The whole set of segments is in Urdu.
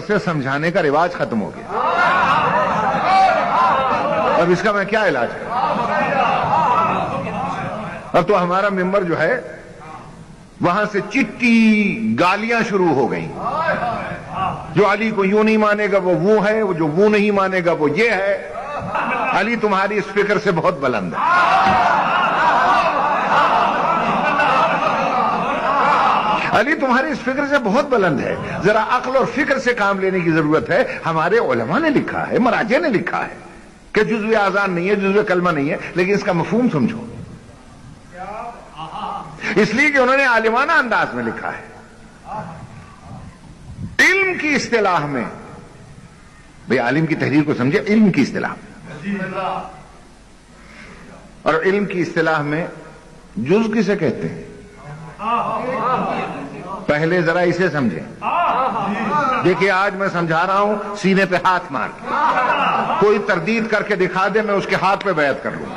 سے سمجھانے کا رواج ختم ہو گیا. اب اس کا میں کیا علاج کروں؟ اب تو ہمارا ممبر جو ہے وہاں سے چٹی گالیاں شروع ہو گئیں. جو علی کو یوں نہیں مانے گا وہ ہے، جو وہ نہیں مانے گا وہ یہ ہے. علی تمہاری اس فکر سے بہت بلند ہے. علی تمہاری اس فکر سے بہت بلند ہے. ذرا عقل اور فکر سے کام لینے کی ضرورت ہے. ہمارے علماء نے لکھا ہے، مراجع نے لکھا ہے کہ جزو اذان نہیں ہے، جزو کلمہ نہیں ہے، لیکن اس کا مفہوم سمجھو. اس لیے کہ انہوں نے عالمانہ انداز میں لکھا ہے. علم کی اصطلاح میں، بھئی عالم کی تحریر کو سمجھے، علم کی اصطلاح میں، اور علم کی اصطلاح میں جز کسے کہتے ہیں؟ پہلے ذرا اسے سمجھیں. دیکھیے آج میں سمجھا رہا ہوں سینے پہ ہاتھ مار کے، کوئی تردید کر کے دکھا دے میں اس کے ہاتھ پہ بیعت کر لوں.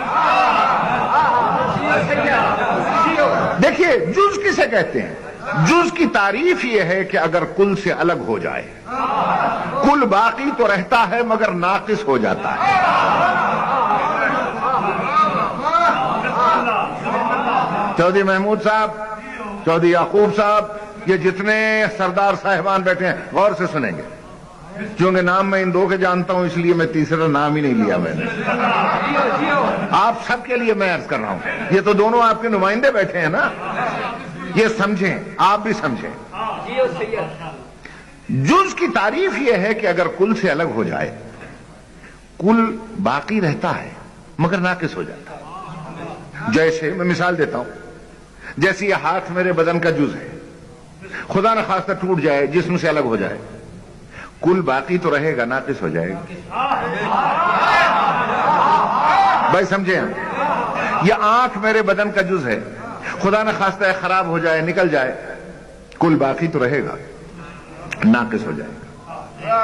دیکھیے جز کسے کہتے ہیں؟ جز کی تعریف یہ ہے کہ اگر کل سے الگ ہو جائے. کل باقی تو رہتا ہے مگر ناقص ہو جاتا ہے. چودھری محمود صاحب، چودھری یعقوب صاحب، یہ جتنے سردار صاحبان بیٹھے ہیں غور سے سنیں گے. چونکہ نام میں ان دو کے جانتا ہوں اس لیے میں تیسرا نام ہی نہیں لیا میں نے. آپ سب کے لیے میں عرض کر رہا ہوں، یہ تو دونوں آپ کے نمائندے بیٹھے ہیں نا، یہ سمجھیں، آپ بھی سمجھیں. جز کی تعریف یہ ہے کہ اگر کل سے الگ ہو جائے، کل باقی رہتا ہے مگر ناقص ہو جاتا ہے. جیسے میں مثال دیتا ہوں، جیسے یہ ہاتھ میرے بدن کا جز ہے، خدا نہ خواستہ ٹوٹ جائے، جسم سے الگ ہو جائے، کل باقی تو رہے گا، ناقص ہو جائے گا. بھائی سمجھے ہم؟ یہ آنکھ میرے بدن کا جز ہے، خدا نہ خواستہ خراب ہو جائے، نکل جائے، کل باقی تو رہے گا، ناقص ہو جائے گا.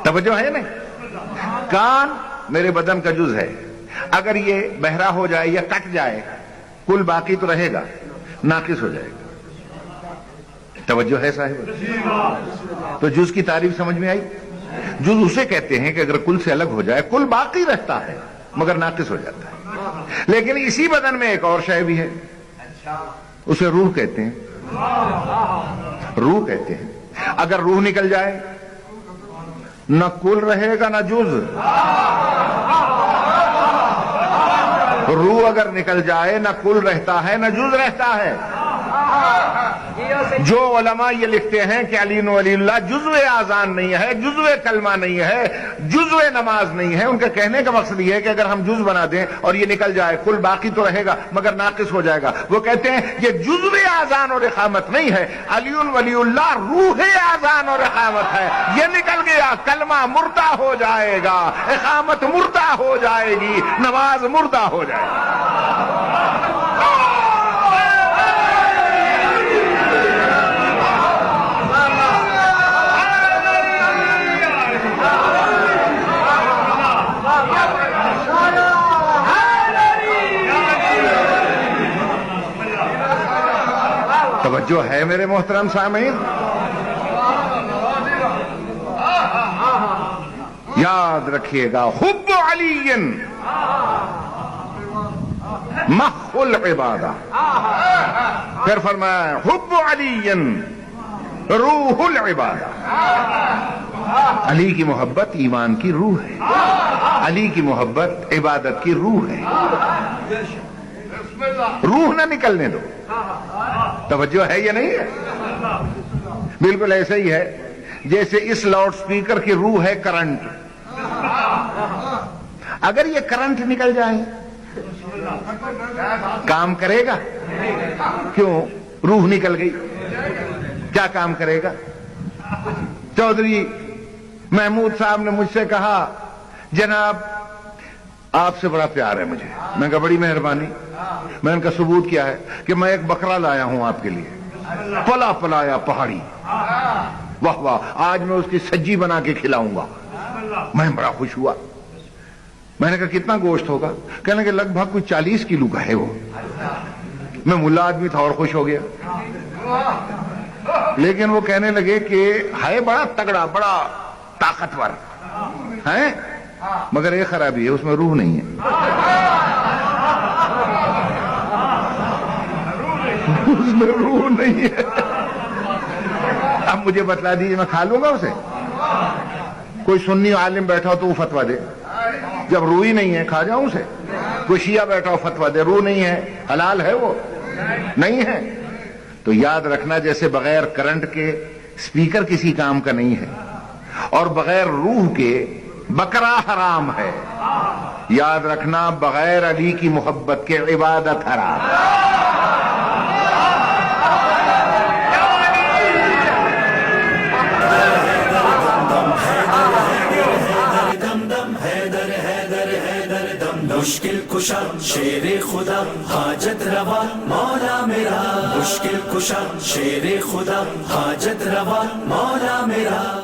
توجہ ہے نہیں؟ کان میرے بدن کا جز ہے، اگر یہ بہرا ہو جائے یا کٹ جائے، کل باقی تو رہے گا، ناقص ہو جائے گا. توجہ ہے صاحب؟ تو جز کی تعریف سمجھ میں آئی؟ جز اسے کہتے ہیں کہ اگر کل سے الگ ہو جائے، کل باقی رہتا ہے مگر ناقص ہو جاتا ہے. لیکن اسی بدن میں ایک اور شے بھی ہے، اسے روح کہتے ہیں. روح کہتے ہیں. اگر روح نکل جائے، نہ کل رہے گا نہ جز. روح اگر نکل جائے، نہ کل رہتا ہے نہ جز رہتا ہے. جو علماء یہ لکھتے ہیں کہ علی ولی اللہ جزو اذان نہیں ہے، جزو کلمہ نہیں ہے، جزو نماز نہیں ہے، ان کا کہنے کا مقصد یہ ہے کہ اگر ہم جز بنا دیں اور یہ نکل جائے، کل باقی تو رہے گا مگر ناقص ہو جائے گا. وہ کہتے ہیں یہ جزو اذان اور اقامت نہیں ہے، علی ولی اللہ روح اذان اور اقامت ہے. یہ نکل گیا، کلمہ مردہ ہو جائے گا، اقامت مردہ ہو جائے گی، نماز مردہ ہو جائے گی. توجہ ہے میرے محترم سامعین؟ یاد رکھیے گا، حب علی مخ العبادہ. پھر فرمایا حب علی روح العبادہ. علی کی محبت ایمان کی روح ہے، علی کی محبت عبادت کی روح ہے. روح نہ نکلنے دو. توجہ ہے یا نہیں ہے؟ بالکل ایسا ہی ہے جیسے اس لاؤڈ سپیکر کی روح ہے کرنٹ. اگر یہ کرنٹ نکل جائے کام کرے گا؟ کیوں؟ روح نکل گئی. کیا کام کرے گا؟ چودھری محمود صاحب نے مجھ سے کہا جناب آپ سے بڑا پیار ہے مجھے. میں کہا بڑی مہربانی. میں نے کہا ثبوت کیا ہے؟ کہ میں ایک بکرا لایا ہوں آپ کے لیے، پلا پلایا پہاڑی. واہ واہ، آج میں اس کی سجی بنا کے کھلاؤں گا. میں بڑا خوش ہوا. میں نے کہا کتنا گوشت ہوگا؟ کہنے کہ لگ بھگ کوئی 40 کلو کا ہے وہ. میں ملا آدمی تھا اور خوش ہو گیا. لیکن وہ کہنے لگے کہ ہے بڑا تگڑا، بڑا طاقتور ہے، مگر ایک خرابی ہے، اس میں روح نہیں ہے۔ اس میں روح نہیں ہے۔ اب مجھے بتلا دیجیے، میں کھا لوں گا اسے؟ کوئی سنی عالم بیٹھا ہو تو وہ فتویٰ دے، جب روح ہی نہیں ہے کھا جاؤں اسے؟ کوئی شیعہ بیٹھا ہو فتویٰ دے، روح نہیں ہے، حلال ہے وہ؟ نہیں ہے۔ تو یاد رکھنا، جیسے بغیر کرنٹ کے سپیکر کسی کام کا نہیں ہے، اور بغیر روح کے بکرا حرام ہے، یاد رکھنا بغیر علی کی محبت کے عبادت حرام۔ مشکل کشا شیر خدا حاجت روا مولا میرا، مشکل کشا شیر خدا حاجت روا مولا میرا۔